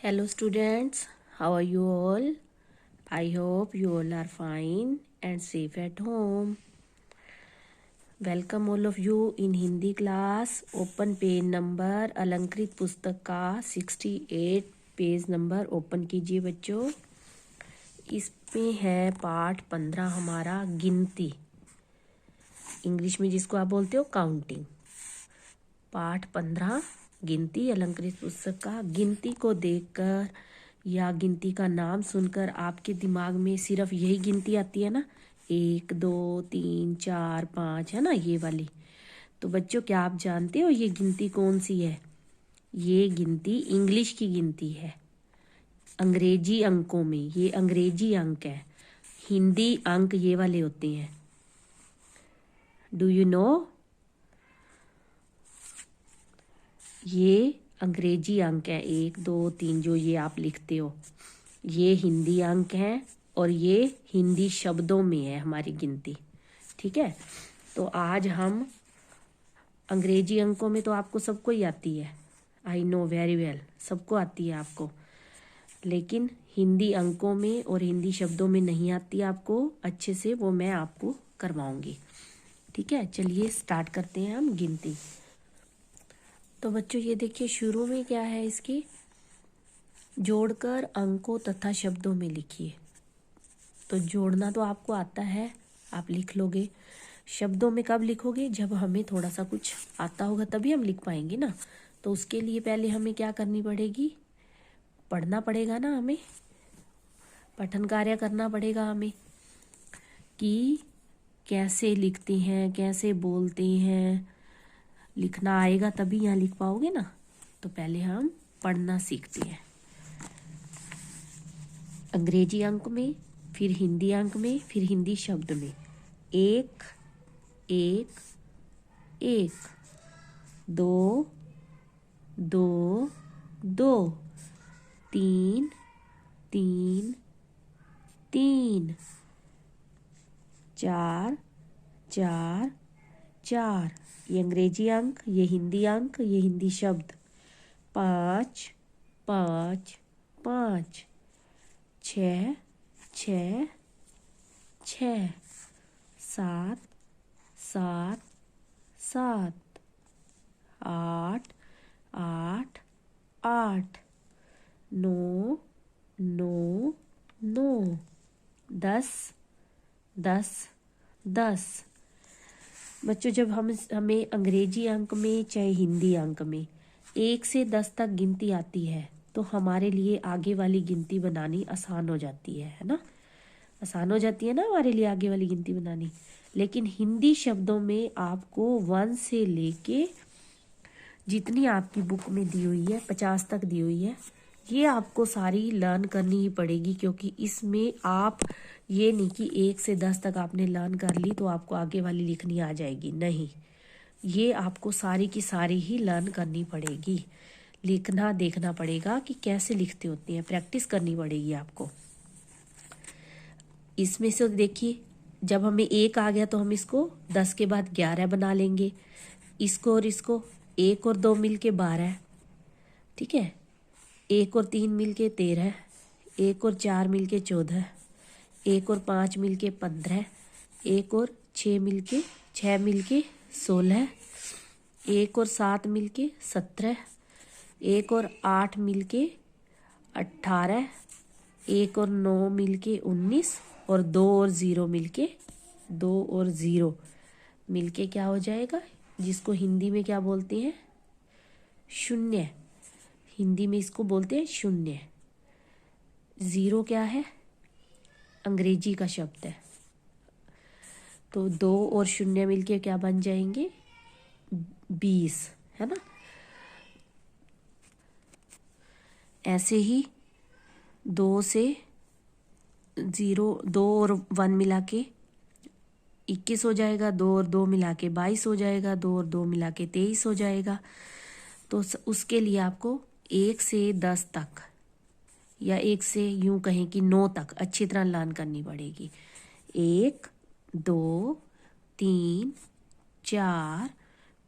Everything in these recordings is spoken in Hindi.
Hello students, how are you all? I hope you all are fine and safe at home. Welcome all of you in Hindi class. Open page number अलंकृत पुस्तक का 68 पेज नंबर ओपन कीजिए बच्चों। इसमें है पाठ 15 हमारा गिनती, इंग्लिश में जिसको आप बोलते हो काउंटिंग। पाठ 15 गिनती अलंकृत पुस्तक का। गिनती को देखकर या गिनती का नाम सुनकर आपके दिमाग में सिर्फ यही गिनती आती है ना, 1 2 3 4 5, है ना ये वाली। तो बच्चों क्या आप जानते हो ये गिनती कौन सी है? ये गिनती इंग्लिश की गिनती है, अंग्रेजी अंकों में। ये अंग्रेजी अंक है, हिंदी अंक ये वाले होते हैं। Do you know? ये अंग्रेजी अंक है 1 2 3 जो ये आप लिखते हो, ये हिंदी अंक हैं और ये हिंदी शब्दों में है हमारी गिनती। ठीक है, तो आज हम अंग्रेजी अंकों में तो आपको सबको ही आती है, आई नो वेरी वेल, सबको आती है आपको, लेकिन हिंदी अंकों में और हिंदी शब्दों में नहीं आती आपको अच्छे से, वो मैं आपको करवाऊंगी। ठीक है, चलिए स्टार्ट करते हैं हम गिनती। तो बच्चों ये देखिए शुरू में क्या है इसकी, जोड़कर अंकों तथा शब्दों में लिखिए। तो जोड़ना तो आपको आता है, आप लिख लोगे। शब्दों में कब लिखोगे? जब हमें थोड़ा सा कुछ आता होगा तभी हम लिख पाएंगे ना। तो उसके लिए पहले हमें क्या करनी पड़ेगी, पढ़ना पड़ेगा ना, हमें पठन कार्य करना पड़ेगा हमें कि कैसे लिखते हैं, कैसे बोलते हैं। लिखना आएगा तभी यहाँ लिख पाओगे ना। तो पहले हम पढ़ना सीखते हैं, अंग्रेजी अंक में, फिर हिंदी अंक में, फिर हिंदी शब्द में। 1 1 1, 2 2 2, 3 3 3, 4 4 4। ये अंग्रेजी अंक, ये हिंदी अंक, ये हिंदी शब्द। 5 5 5, 6 6 6, 7 7 7, 8 8 8, 9 9 9, 10 10 10। बच्चों जब हमें अंग्रेजी अंक में चाहे हिंदी अंक में 1 से 10 तक गिनती आती है तो हमारे लिए आगे वाली गिनती बनानी आसान हो जाती है ना, आसान हो जाती है ना हमारे लिए आगे वाली गिनती बनानी। लेकिन हिंदी शब्दों में आपको 1 से लेके जितनी आपकी बुक में दी हुई है 50 तक दी हुई है, ये आपको सारी लर्न करनी ही पड़ेगी, क्योंकि इसमें आप ये नहीं कि 1 से 10 तक आपने लर्न कर ली तो आपको आगे वाली लिखनी आ जाएगी, नहीं, ये आपको सारी की सारी ही लर्न करनी पड़ेगी। लिखना देखना पड़ेगा कि कैसे लिखते होते हैं, प्रैक्टिस करनी पड़ेगी आपको। इसमें से देखिए जब हमें 1 आ गया तो हम इसको 10 के बाद 11 बना लेंगे, इसको और इसको 1 और 2 मिल के 12, ठीक है, 1 और 3 मिल के 13, 1 और 4 मिल के 14, 1 और 5 मिल के 15, 1 और 6 मिल के 16, 1 और 7 मिल के 17, 1 और 8 मिल के 18, 1 और 9 मिल के 19, और 2 और 0 मिल के 2 और 0 मिल के क्या हो जाएगा, जिसको हिंदी में क्या बोलते हैं, शून्य। हिंदी में इसको बोलते हैं शून्य। 0 क्या है, अंग्रेजी का शब्द है। तो 2 और 0 मिलके क्या बन जाएंगे, 20, है ना। ऐसे ही 2 से 0, 2 और 1 मिला के 21 हो जाएगा, 2 और 2 मिला के 22 हो जाएगा, 2 और 2 मिला के 23 हो जाएगा। तो उसके लिए आपको 1 से 10 तक या 1 से यूं कहें कि 9 तक अच्छी तरह लर्न करनी पड़ेगी। 1 2 3 4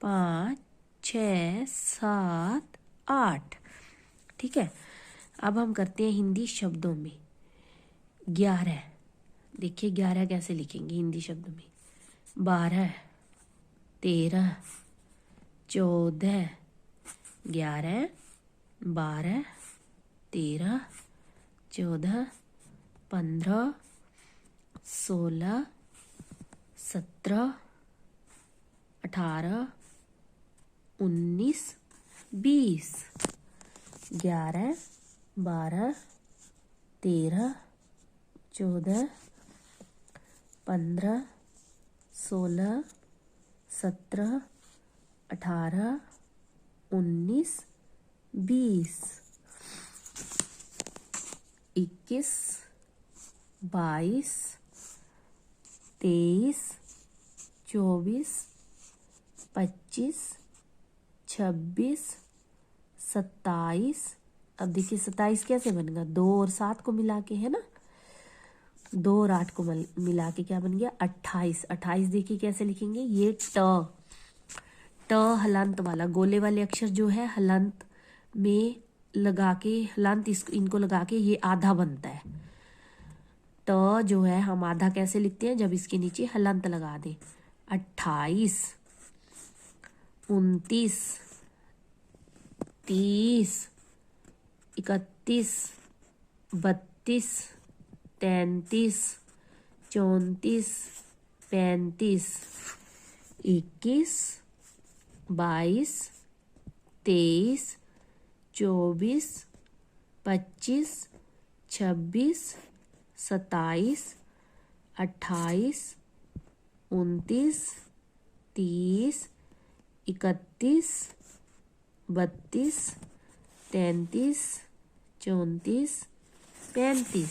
5 6 7 8, ठीक है। अब हम करते हैं हिंदी शब्दों में। 11, देखिए 11 कैसे लिखेंगे हिंदी शब्दों में। 12, 13, 14, 11, 12, 13, 14, 15, 16, 17, 18, 19, 20। 11, 12, 13, 14, 15, 16, 17, 18, 19, 20। 21, 22, 23, 24, 25, 26, 27। अब देखिए 27 कैसे बनेगा, 2 और 7 को मिला के, है ना, 2 और 8 को मिला के क्या बन गया 28। 28 देखिए कैसे लिखेंगे, ये ट हलंत वाला, गोले वाले अक्षर जो है हलंत में लगा के, हलंत इनको लगा के ये आधा बनता है। ट जो है हम आधा कैसे लिखते हैं, जब इसके नीचे हलंत लगा दें। 28, 29, 30, 31, 32, 33, 34, 35, 21, 22, 23, 24, 25, 26, 27, 28, 29, 30, 31, 32, 33, 34, 35।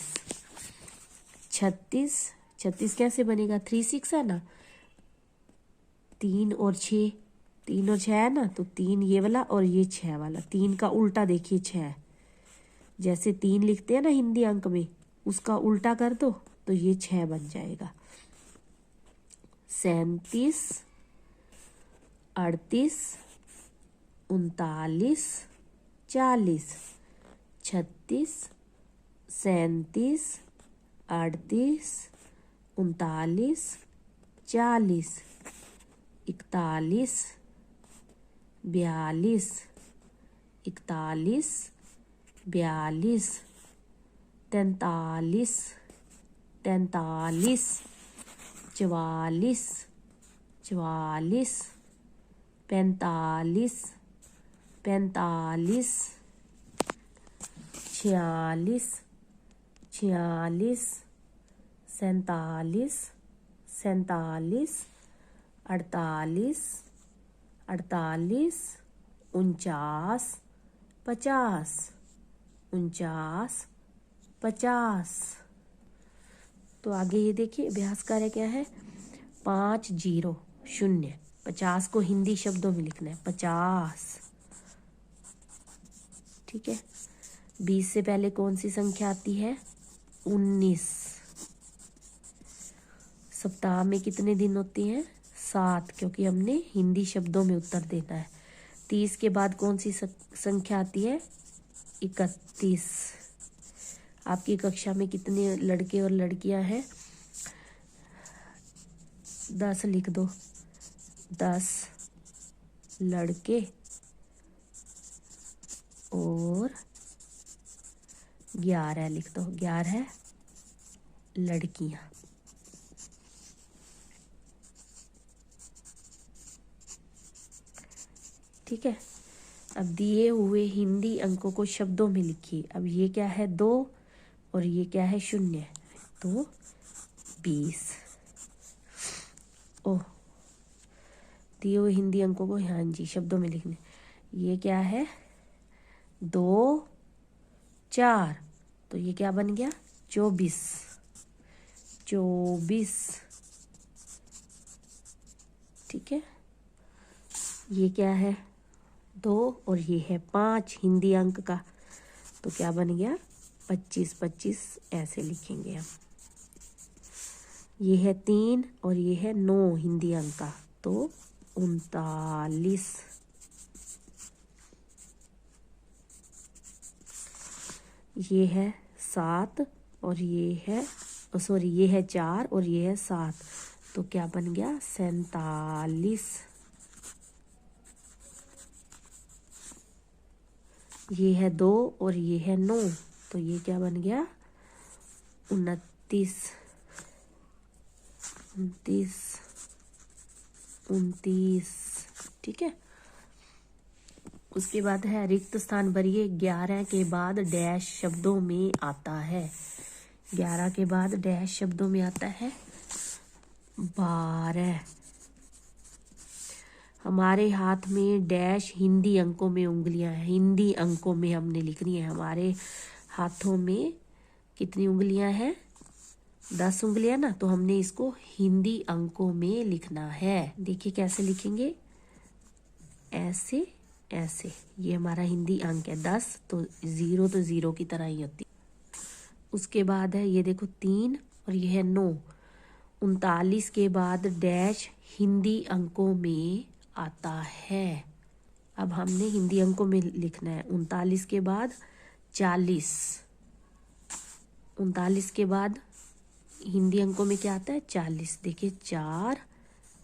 36, 36 कैसे बनेगा, 3 6 है ना, 3 और 6, 3 और 6 है ना, तो 3 ये वाला और ये 6 वाला, 3 का उल्टा देखिए 6, जैसे 3 लिखते हैं ना हिंदी अंक में, उसका उल्टा कर दो तो ये 6 बन जाएगा। 37, 38, 39, 40। 36, 37, 38, 39, 40। 41, 42, 41, 42, 43, 43, 44, 44, 45, 45, 46, 46, 47, 47, 48, 48, 49, 50, 49, 50। तो आगे ये देखिए अभ्यास कार्य क्या है, 5 0 0। 50 को हिंदी शब्दों में लिखना है, 50। ठीक है, 20 से पहले कौन सी संख्या आती है, 19। सप्ताह में कितने दिन होते हैं, 7, क्योंकि हमने हिंदी शब्दों में उत्तर देना है। 30 के बाद कौन सी संख्या आती है, 31। आपकी कक्षा में कितने लड़के और लड़कियां हैं, 10 लिख दो, 10 लड़के और 11 लिख दो, 11 लड़कियां। ठीक है, अब दिए हुए हिंदी अंकों को शब्दों में लिखिए। अब ये क्या है, 2 और ये क्या है, 0, तो 20। ओह, दिए हुए हिंदी अंकों को, हाँ जी, शब्दों में लिखने। ये क्या है, 2 4, तो ये क्या बन गया, 24, 24। ठीक है, ये क्या है, 2 और ये है 5 हिंदी अंक का, तो क्या बन गया, 25, 25 ऐसे लिखेंगे हम। ये है 3 और ये है 9 हिंदी अंक का, तो 39। ये है 7 और ये है सॉरी ये है 4 और ये है 7, तो क्या बन गया 47। ये है 2 और ये है 9, तो ये क्या बन गया 29 29 29। ठीक है। उसके बाद है रिक्त स्थान भरिए। 11 के बाद डैश शब्दों में आता है। 11 के बाद डैश शब्दों में आता है 12। हमारे हाथ में डैश हिंदी अंकों में उंगलियां हैं। हिंदी अंकों में हमने लिखनी है। हमारे हाथों में कितनी उंगलियां हैं 10 उंगलियां ना, तो हमने इसको हिंदी अंकों में लिखना है। देखिए कैसे लिखेंगे, ऐसे ऐसे। ये हमारा हिंदी अंक है 10, तो 0 तो 0 की तरह ही होती। उसके बाद है ये देखो 3 और ये है 9। 39 के बाद डैश हिंदी अंकों में आता है। अब हमने हिंदी अंकों में लिखना है। 39 के बाद 40। 39 के बाद हिंदी अंकों में क्या आता है 40। देखिए 4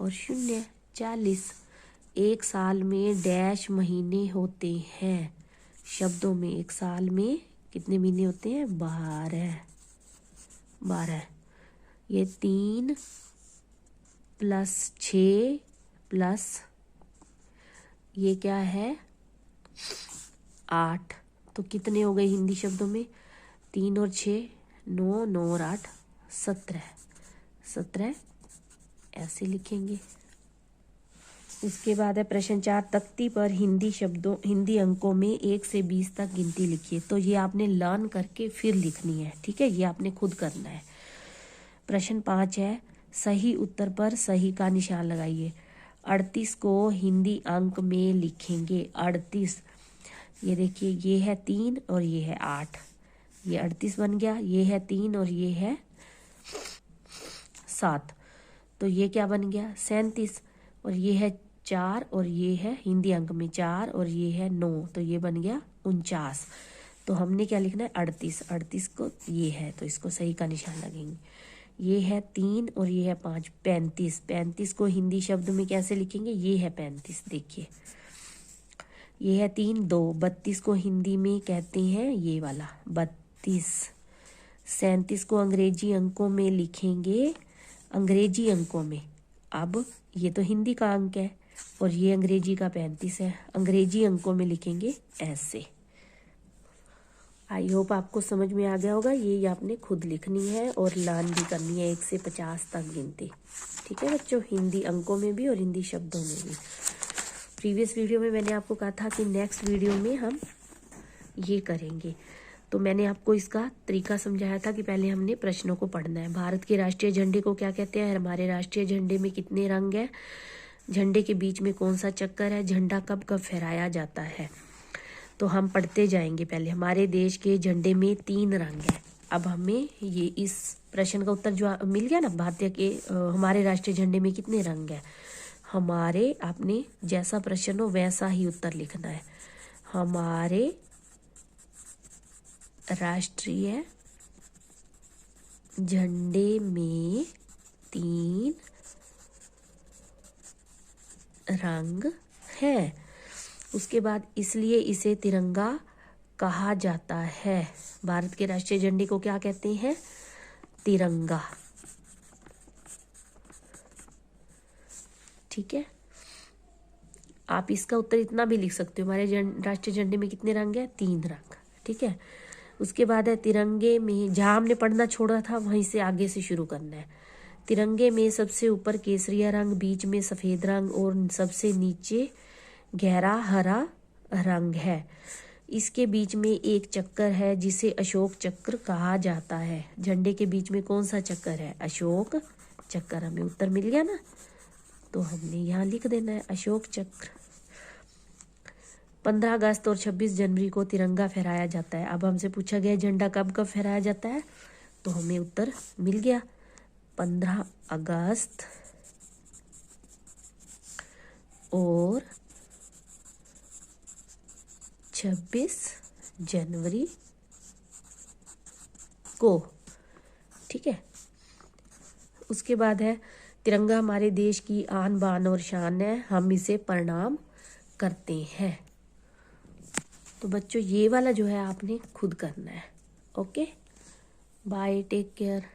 और 0 40। एक साल में डैश महीने होते हैं। शब्दों में एक साल में कितने महीने होते हैं 12। 12। ये 3 प्लस 6 प्लस ये क्या है 8, तो कितने हो गए हिंदी शब्दों में 3 और 6 9, 9 और 8 17। 17 ऐसे लिखेंगे। उसके बाद है प्रश्न 4। तख्ती पर हिंदी अंकों में 1 से 20 तक गिनती लिखिए। तो ये आपने लर्न करके फिर लिखनी है। ठीक है, ये आपने खुद करना है। प्रश्न 5 है सही उत्तर पर सही का निशान लगाइए। 38 को हिंदी अंक में लिखेंगे। 38 ये देखिए ये है 3 और ये है 8, ये 38 बन गया। ये है 3 और ये है 7, तो ये क्या बन गया 37। और ये है 4 और ये है हिंदी अंक में 4 और ये है 9, तो ये बन गया 49। तो हमने क्या लिखना है 38। 38 को ये है, तो इसको सही का निशान लगेंगे। ये है 3 और ये है 5 35। 35 को हिंदी शब्द में कैसे लिखेंगे, ये है 35। देखिए ये है 3 2। 32 को हिंदी में कहते हैं ये वाला 32। 37 को अंग्रेजी अंकों में लिखेंगे, अंग्रेजी अंकों में। अब ये तो हिंदी का अंक है और ये अंग्रेजी का 35 है। अंग्रेजी अंकों में लिखेंगे ऐसे। आई होप आपको समझ में आ गया होगा। ये आपने खुद लिखनी है और लर्न भी करनी है 1 से 50 तक गिनती। ठीक है बच्चों, हिंदी अंकों में भी और हिंदी शब्दों में भी। प्रीवियस वीडियो में मैंने आपको कहा था कि नेक्स्ट वीडियो में हम ये करेंगे, तो मैंने आपको इसका तरीका समझाया था कि पहले हमने प्रश्नों को पढ़ना है। भारत के राष्ट्रीय झंडे को क्या कहते हैं, हमारे राष्ट्रीय झंडे में कितने रंग है, झंडे के बीच में कौन सा चक्कर है, झंडा कब कब फहराया जाता है। तो हम पढ़ते जाएंगे। पहले हमारे देश के झंडे में 3 रंग है। अब हमें ये इस प्रश्न का उत्तर जो मिल गया ना, भारतीय के हमारे राष्ट्रीय झंडे में कितने रंग है, हमारे आपने जैसा प्रश्न हो वैसा ही उत्तर लिखना है। हमारे राष्ट्रीय झंडे में 3 रंग है। उसके बाद इसलिए इसे तिरंगा कहा जाता है। भारत के राष्ट्रीय झंडे को क्या कहते हैं, तिरंगा। ठीक है, आप इसका उत्तर इतना भी लिख सकते हो, हमारे राष्ट्रीय झंडे में कितने रंग है, 3 रंग। ठीक है, उसके बाद है तिरंगे में, जहां हमने पढ़ना छोड़ा था वहीं से आगे से शुरू करना है। तिरंगे में सबसे ऊपर केसरिया रंग, बीच में सफेद रंग और सबसे नीचे गहरा हरा रंग है। इसके बीच में एक चक्कर है जिसे अशोक चक्र कहा जाता है। झंडे के बीच में कौन सा चक्कर है, अशोक चक्र। हमें उत्तर मिल गया ना, तो हमने यहाँ लिख देना है अशोक चक्र। 15 अगस्त और 26 जनवरी को तिरंगा फहराया जाता है। अब हमसे पूछा गया झंडा कब कब फहराया जाता है, तो हमें उत्तर मिल गया 15 अगस्त और 26 जनवरी इसको, ठीक है। उसके बाद है तिरंगा हमारे देश की आन बान और शान है, हम इसे प्रणाम करते हैं। तो बच्चों ये वाला जो है आपने खुद करना है। Okay, bye, take care.